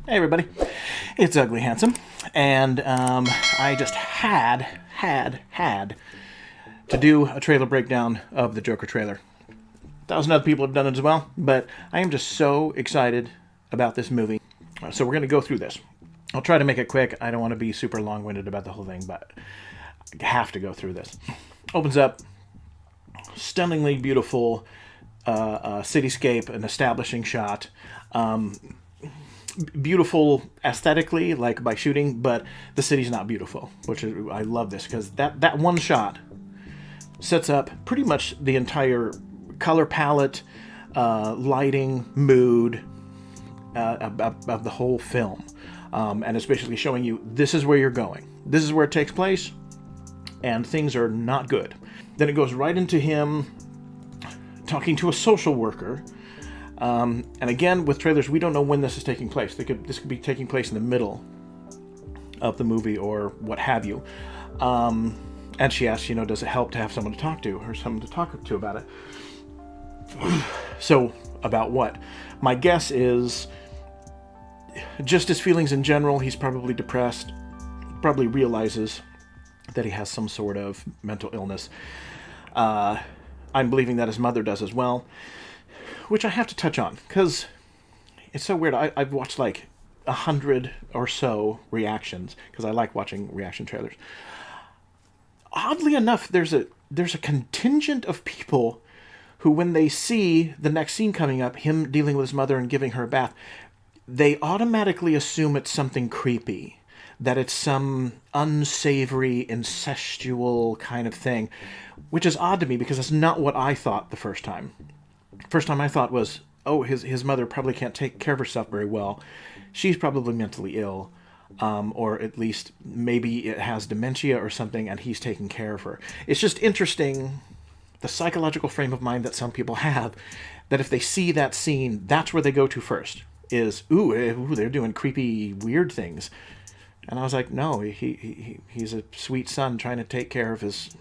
Hey everybody, it's Ugly Handsome, and I just had to do a trailer breakdown of the Joker trailer. 1,000 other people have done it as well, but I am just so excited about this movie. So we're going to go through this. I'll try to make it quick. I don't want to be super long-winded about the whole thing, but I have to go through this. Opens up, stunningly beautiful cityscape, an establishing shot. Beautiful aesthetically, like by shooting, but the city's not beautiful, which is, I love this because that one shot sets up pretty much the entire color palette, lighting, mood of the whole film, and it's basically showing you this is where you're going, this is where it takes place, and things are not good. Then it goes right into him talking to a social worker. And again, with trailers, we don't know when this is taking place. This could be taking place in the middle of the movie or what have you. And she asks, does it help to have someone to talk to or someone to talk to about it? So, about what? My guess is just his feelings in general. He's probably depressed, probably realizes that he has some sort of mental illness. I'm believing that his mother does as well, which I have to touch on because it's so weird. I've watched like 100 or so reactions because I like watching reaction trailers. Oddly enough, there's a contingent of people who, when they see the next scene coming up, him dealing with his mother and giving her a bath, they automatically assume it's something creepy, that it's some unsavory, incestual kind of thing, which is odd to me because that's not what I thought the first time. First time I thought was, oh, his mother probably can't take care of herself very well. She's probably mentally ill, or at least maybe it has dementia or something, and he's taking care of her. It's just interesting, the psychological frame of mind that some people have, that if they see that scene, that's where they go to first, is, ooh, they're doing creepy, weird things. And I was like, no, he's a sweet son trying to take care of his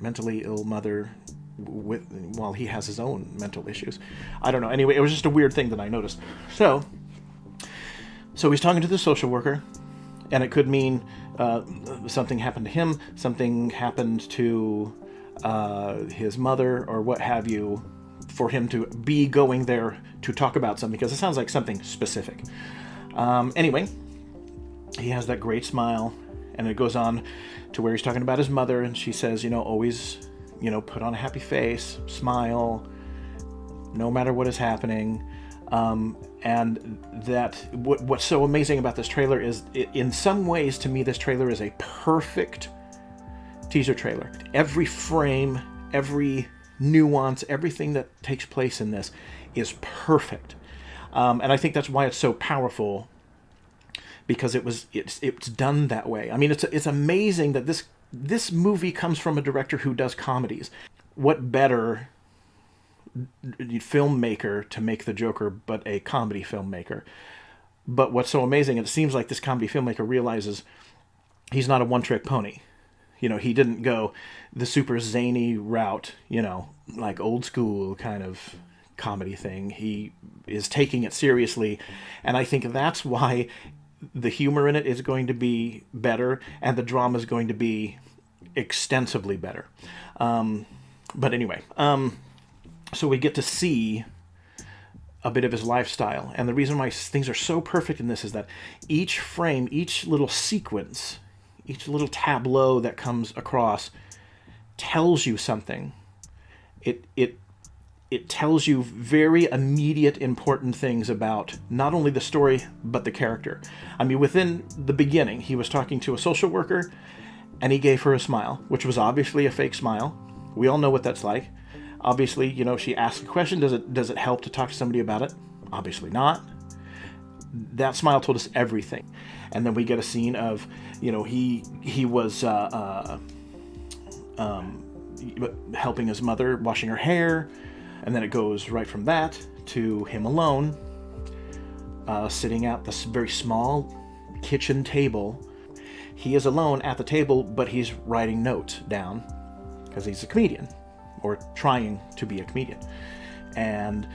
mentally ill mother while he has his own mental issues. I don't know. Anyway, it was just a weird thing that I noticed. So he's talking to the social worker, and it could mean something happened to him, something happened to his mother, or what have you, for him to be going there to talk about something, because it sounds like something specific. Anyway, he has that great smile, and it goes on to where he's talking about his mother, and she says, always, put on a happy face, smile, no matter what is happening. And that what's so amazing about this trailer is, in some ways, to me, this trailer is a perfect teaser trailer. Every frame, every nuance, everything that takes place in this is perfect. And I think that's why it's so powerful, because it's done that way. I mean, it's amazing that this movie comes from a director who does comedies. What better filmmaker to make the Joker but a comedy filmmaker? But what's so amazing, it seems like this comedy filmmaker realizes he's not a one-trick pony. He didn't go the super zany route, like old school kind of comedy thing. He is taking it seriously, and I think that's why the humor in it is going to be better, and the drama is going to be extensively better. But anyway, so we get to see a bit of his lifestyle. And the reason why things are so perfect in this is that each frame, each little sequence, each little tableau that comes across tells you something. It tells you very immediate, important things about not only the story, but the character. I mean, within the beginning, he was talking to a social worker, and he gave her a smile, which was obviously a fake smile. We all know what that's like. Obviously, she asked a question, does it help to talk to somebody about it? Obviously not. That smile told us everything. And then we get a scene of, he was helping his mother, washing her hair. And then it goes right from that to him alone, sitting at this very small kitchen table. He is alone at the table, but he's writing notes down because he's a comedian, or trying to be a comedian. And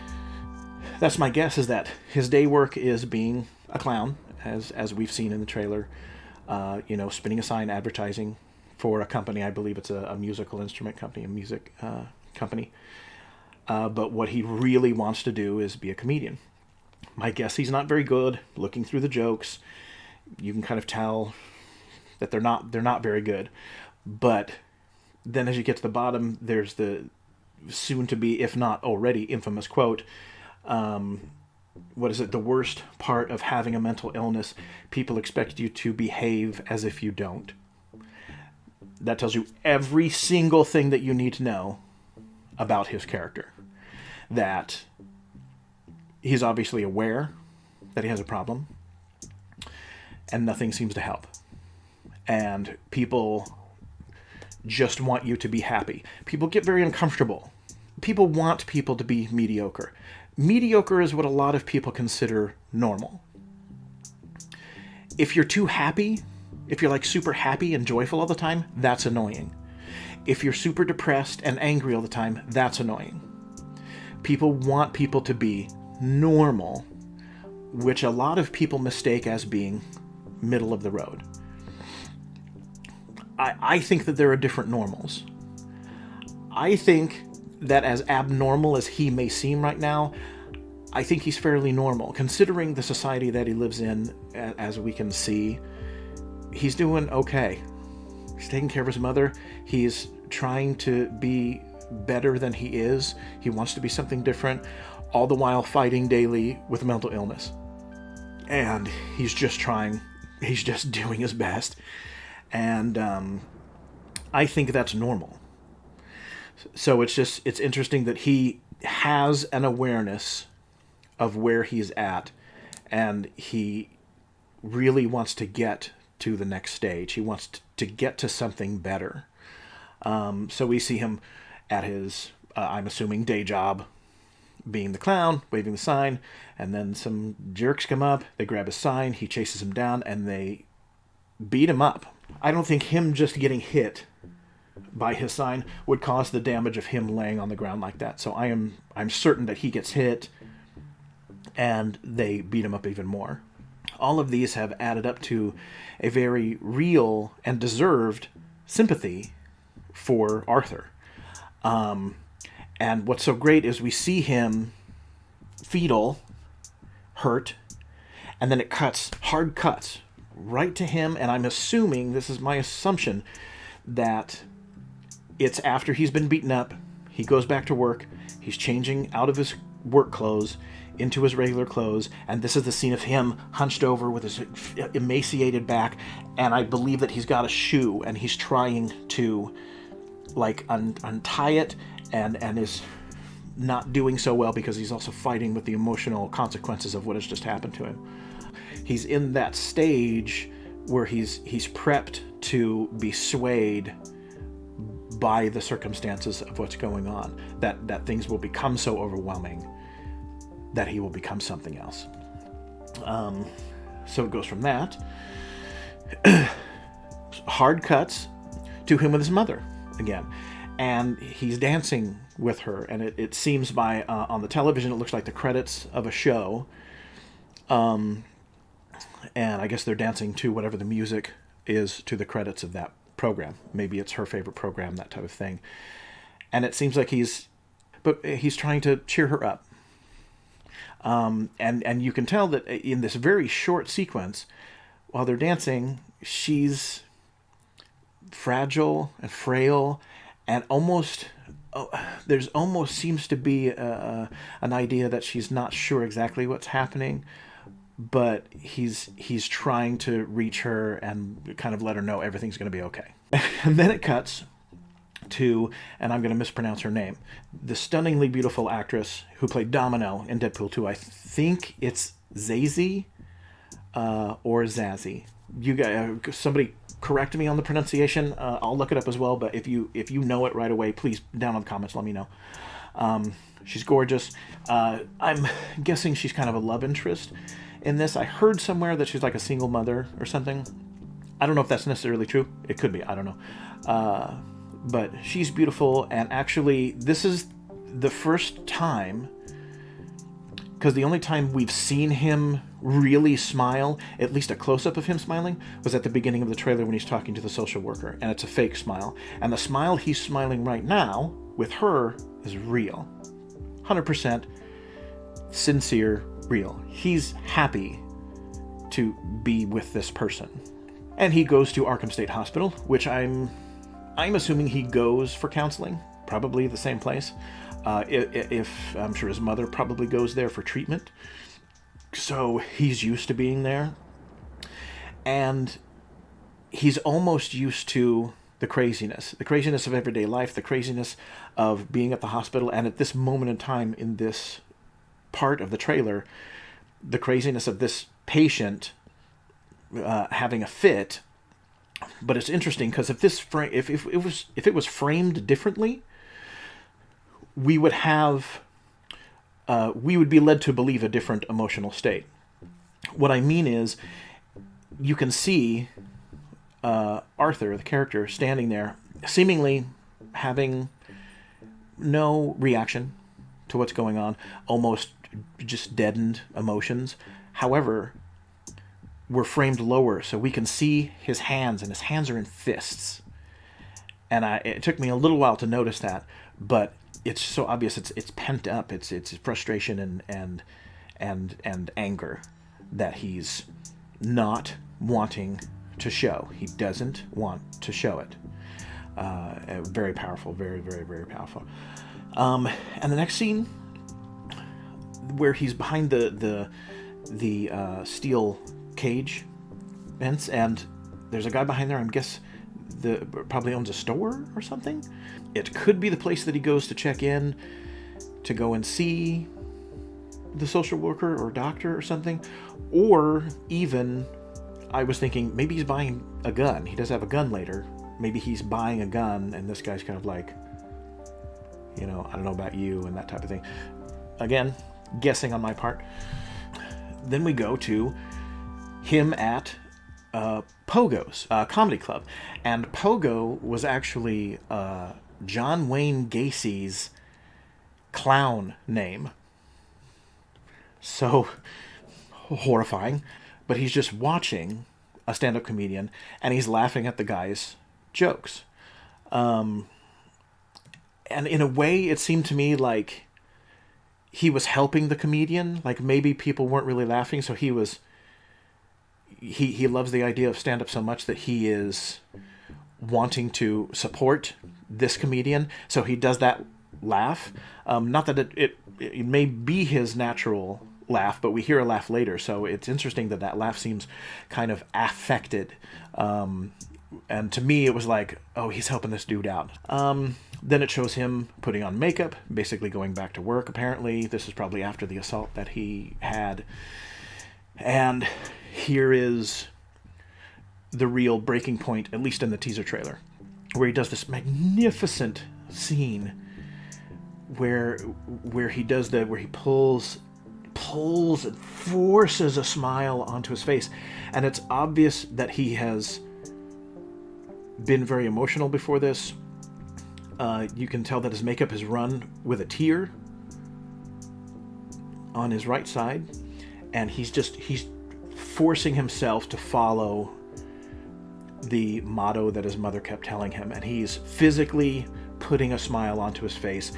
that's my guess, is that his day work is being a clown, as we've seen in the trailer, spinning a sign advertising for a company. I believe it's a musical instrument company, a music company. But what he really wants to do is be a comedian. My guess, he's not very good. Looking through the jokes, you can kind of tell that they're not very good. But then as you get to the bottom, there's the soon to be, if not already, infamous quote. What is it? The worst part of having a mental illness, people expect you to behave as if you don't. That tells you every single thing that you need to know about his character. That he's obviously aware that he has a problem, and nothing seems to help. And people just want you to be happy. People get very uncomfortable. People want people to be mediocre. Mediocre is what a lot of people consider normal. If you're too happy, if you're like super happy and joyful all the time, that's annoying. If you're super depressed and angry all the time, that's annoying. People want people to be normal, which a lot of people mistake as being middle of the road. I think that there are different normals. I think that as abnormal as he may seem right now, I think he's fairly normal. Considering the society that he lives in, as we can see, he's doing okay. He's taking care of his mother. He's trying to be better than he is. He wants to be something different, all the while fighting daily with mental illness. And he's just trying. He's just doing his best. And I think that's normal. So it's interesting that he has an awareness of where he's at, and he really wants to get to the next stage. He wants to get to something better. So we see him at his, I'm assuming, day job, being the clown, waving the sign, and then some jerks come up, they grab his sign, he chases them down, and they beat him up. I don't think him just getting hit by his sign would cause the damage of him laying on the ground like that. So I'm certain that he gets hit and they beat him up even more. All of these have added up to a very real and deserved sympathy for Arthur. And what's so great is we see him fetal, hurt, and then it cuts, hard cuts, right to him, and I'm assuming, this is my assumption, that it's after he's been beaten up, he goes back to work, he's changing out of his work clothes into his regular clothes, and this is the scene of him hunched over with his emaciated back, and I believe that he's got a shoe, and he's trying to untie it, and is not doing so well because he's also fighting with the emotional consequences of what has just happened to him. He's in that stage where he's prepped to be swayed by the circumstances of what's going on, that things will become so overwhelming that he will become something else. So it goes from that hard cuts to him with his mother again, and he's dancing with her, and it seems by on the television it looks like the credits of a show, and I guess they're dancing to whatever the music is to the credits of that program. Maybe it's her favorite program, that type of thing. And it seems like he's trying to cheer her up. And you can tell that in this very short sequence, while they're dancing, she's fragile and frail, and there's almost seems to be an idea that she's not sure exactly what's happening, but he's trying to reach her and kind of let her know everything's going to be okay. And then it cuts to, and I'm going to mispronounce her name, the stunningly beautiful actress who played Domino in Deadpool 2. I think it's Zazie or Zazzy. You guys, somebody correct me on the pronunciation. I'll look it up as well, but if you know it right away, please down in the comments let me know. She's gorgeous. I'm guessing she's kind of a love interest in this. I heard somewhere that she's like a single mother or something. I don't know if that's necessarily true. It could be. I don't know. But she's beautiful, and actually this is the first time because the only time we've seen him really smile, at least a close-up of him smiling, was at the beginning of the trailer when he's talking to the social worker, and it's a fake smile. And the smile he's smiling right now with her is real. 100% sincere, real. He's happy to be with this person. And he goes to Arkham State Hospital, which I'm assuming he goes for counseling, probably the same place. If I'm sure his mother probably goes there for treatment. So he's used to being there. And he's almost used to the craziness of everyday life, the craziness of being at the hospital. And at this moment in time in this part of the trailer, the craziness of this patient having a fit. But it's interesting because if it was framed differently, we would be led to believe a different emotional state. What I mean is, you can see Arthur, the character, standing there, seemingly having no reaction to what's going on, almost just deadened emotions. However, we're framed lower, so we can see his hands, and his hands are in fists. And it took me a little while to notice that, but it's so obvious. It's pent up. It's frustration and anger that he's not wanting to show. He doesn't want to show it. Very powerful. Very, very, very powerful. And the next scene, where he's behind the steel cage fence, and there's a guy behind there. I guess probably owns a store or something. It could be the place that he goes to check in, to go and see the social worker or doctor or something. Or even, I was thinking, maybe he's buying a gun. He does have a gun later. Maybe he's buying a gun, and this guy's kind of like, I don't know about you, and that type of thing. Again, guessing on my part. Then we go to him at Pogo's comedy club, and Pogo was actually John Wayne Gacy's clown name. So horrifying. But he's just watching a stand-up comedian, and he's laughing at the guy's jokes. And in a way, it seemed to me like he was helping the comedian. Like maybe people weren't really laughing, so he was... He loves the idea of stand-up so much that he is wanting to support this comedian, so he does that laugh. Not that it may be his natural laugh, but we hear a laugh later, so it's interesting that laugh seems kind of affected. And to me, it was like, oh, he's helping this dude out. Then it shows him putting on makeup, basically going back to work, apparently. This is probably after the assault that he had. And here is the real breaking point, at least in the teaser trailer, where he does this magnificent scene where he pulls and forces a smile onto his face. And it's obvious that he has been very emotional before this. You can tell that his makeup is run with a tear on his right side. And he's forcing himself to follow the motto that his mother kept telling him. And he's physically putting a smile onto his face.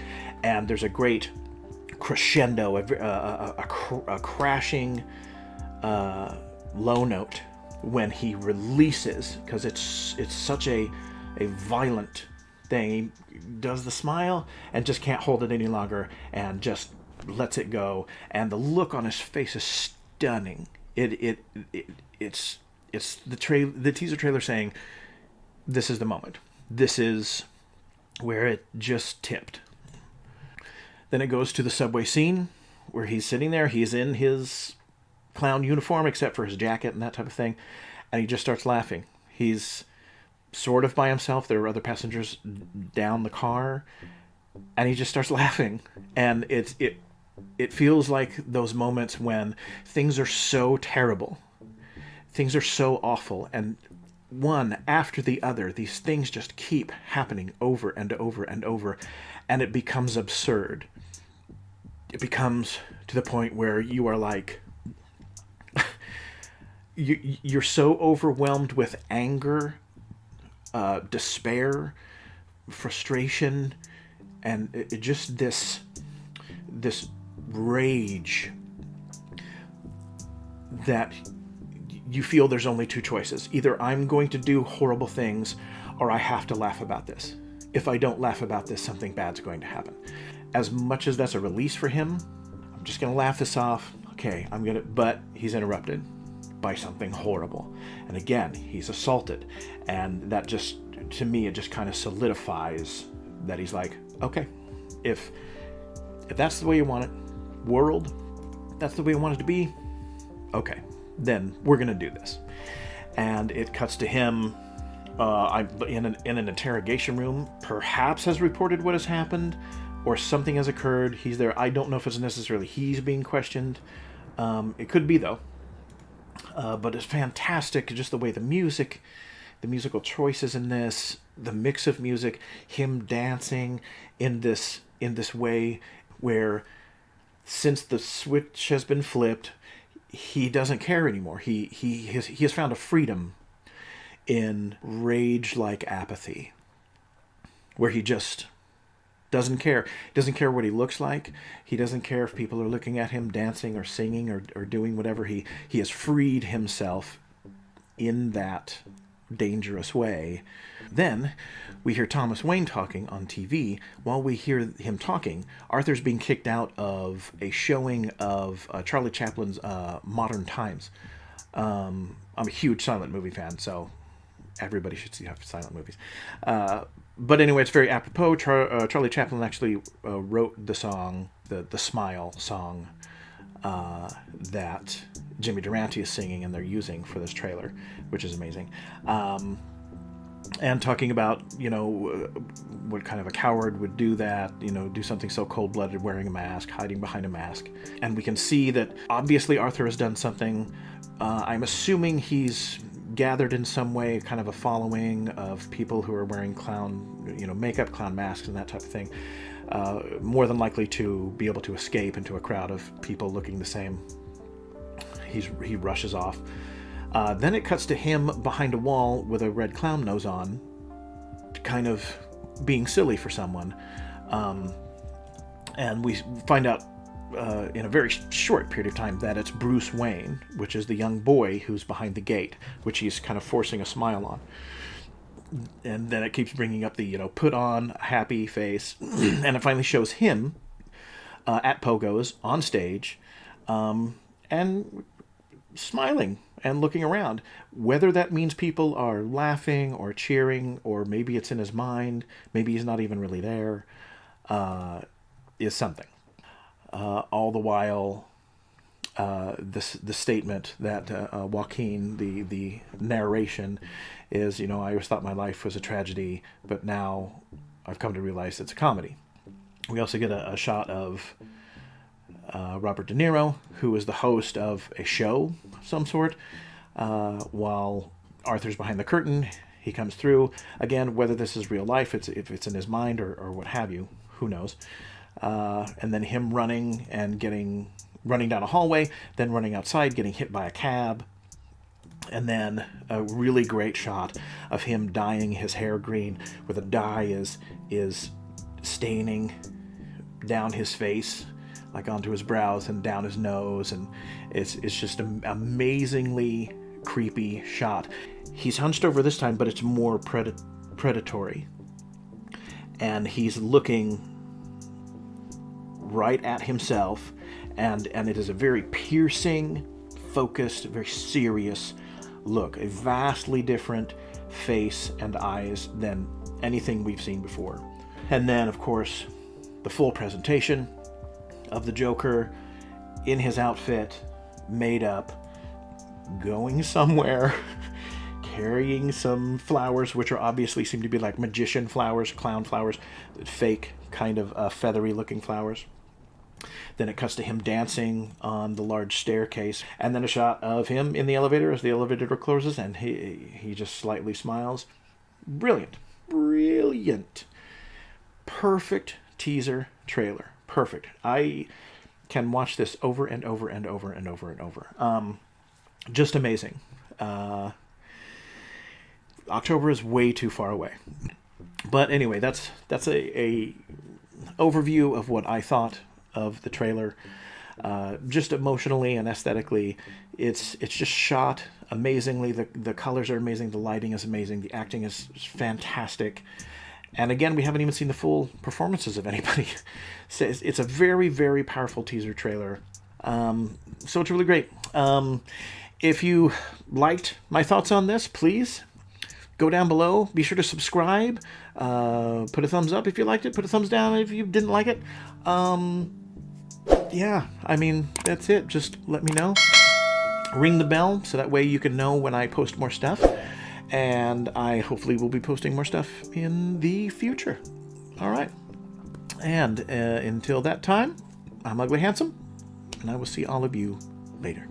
And there's a great crescendo, a crashing low note when he releases, because it's such a violent thing. He does the smile and just can't hold it any longer and just lets it go, and the look on his face is stunning. It's the teaser trailer saying, this is the moment. This is where it just tipped. Then it goes to the subway scene where he's sitting there. He's in his clown uniform except for his jacket and that type of thing, and he just starts laughing. He's sort of by himself. There are other passengers down the car, and he just starts laughing. And it feels like those moments when things are so terrible, things are so awful, and one after the other, these things just keep happening over and over and over, and it becomes absurd. it becomes to the point where you are like, you're so overwhelmed with anger, despair, frustration, and just this rage that you feel there's only two choices. Either I'm going to do horrible things, or I have to laugh about this. If I don't laugh about this, something bad's going to happen. As much as that's a release for him, I'm just going to laugh this off. Okay, but he's interrupted by something horrible. And again, he's assaulted. And that just, to me, it just kind of solidifies that he's like, okay, if that's the way you want it, world, that's the way you want it to be, okay, then we're going to do this. And it cuts to him in an interrogation room, perhaps has reported what has happened, or something has occurred. He's there. I don't know if it's necessarily he's being questioned. It could be, though. But it's fantastic, just the way the musical choices in this, the mix of music, him dancing in this way where, since the switch has been flipped, he doesn't care anymore. He has found a freedom in rage-like apathy, where he just doesn't care. Doesn't care what he looks like. He doesn't care if people are looking at him dancing or singing or doing whatever. He has freed himself in that dangerous way. Then we hear Thomas Wayne talking on TV. While we hear him talking, Arthur's being kicked out of a showing of Charlie Chaplin's Modern Times. I'm a huge silent movie fan, so everybody should see silent movies. But anyway, it's very apropos. Charlie Chaplin actually wrote the song, the Smile song, that Jimmy Durante is singing and they're using for this trailer, which is amazing. And talking about, what kind of a coward would do that, do something so cold-blooded, wearing a mask, hiding behind a mask. And we can see that obviously Arthur has done something. I'm assuming he's gathered in some way kind of a following of people who are wearing clown, makeup, clown masks and that type of thing. More than likely to be able to escape into a crowd of people looking the same. He rushes off. Then it cuts to him behind a wall with a red clown nose on, kind of being silly for someone. And we find out in a very short period of time that it's Bruce Wayne, which is the young boy who's behind the gate, which he's kind of forcing a smile on. And then it keeps bringing up the, put on a happy face. And it finally shows him at Pogo's on stage and smiling and looking around. Whether that means people are laughing or cheering, or maybe it's in his mind, maybe he's not even really there, is something. All the while, the statement that Joaquin, the narration, is, I always thought my life was a tragedy, but now I've come to realize it's a comedy. We also get a shot of Robert De Niro, who is the host of a show of some sort, while Arthur's behind the curtain. He comes through. Again, whether this is real life, if it's in his mind or what have you, who knows. And then him running down a hallway, then running outside, getting hit by a cab, and then a really great shot of him dyeing his hair green, where the dye is staining down his face, like onto his brows and down his nose, and it's just an amazingly creepy shot. He's hunched over this time, but it's more predatory, and he's looking right at himself, and it is a very piercing, focused, very serious look, a vastly different face and eyes than anything we've seen before. And then, of course, the full presentation of the Joker in his outfit, made up, going somewhere, carrying some flowers, which are obviously seem to be like magician flowers, clown flowers, fake kind of feathery looking flowers. Then it cuts to him dancing on the large staircase, and then a shot of him in the elevator as the elevator door closes, and he just slightly smiles. Brilliant. Perfect teaser trailer. Perfect. can watch this over and over and over and over and over. Just amazing. October is way too far away. But anyway, that's a overview of what I thought of the trailer. Just emotionally and aesthetically, it's just shot amazingly. The colors are amazing. The lighting is amazing. The acting is fantastic. And again, we haven't even seen the full performances of anybody. So it's a very, very powerful teaser trailer. So it's really great. If you liked my thoughts on this, please go down below. Be sure to subscribe. Put a thumbs up if you liked it. Put a thumbs down if you didn't like it. Yeah, I mean, that's it. Just let me know. Ring the bell so that way you can know when I post more stuff. And I hopefully will be posting more stuff in the future. All right. And until that time, I'm Ugly Handsome, and I will see all of you later.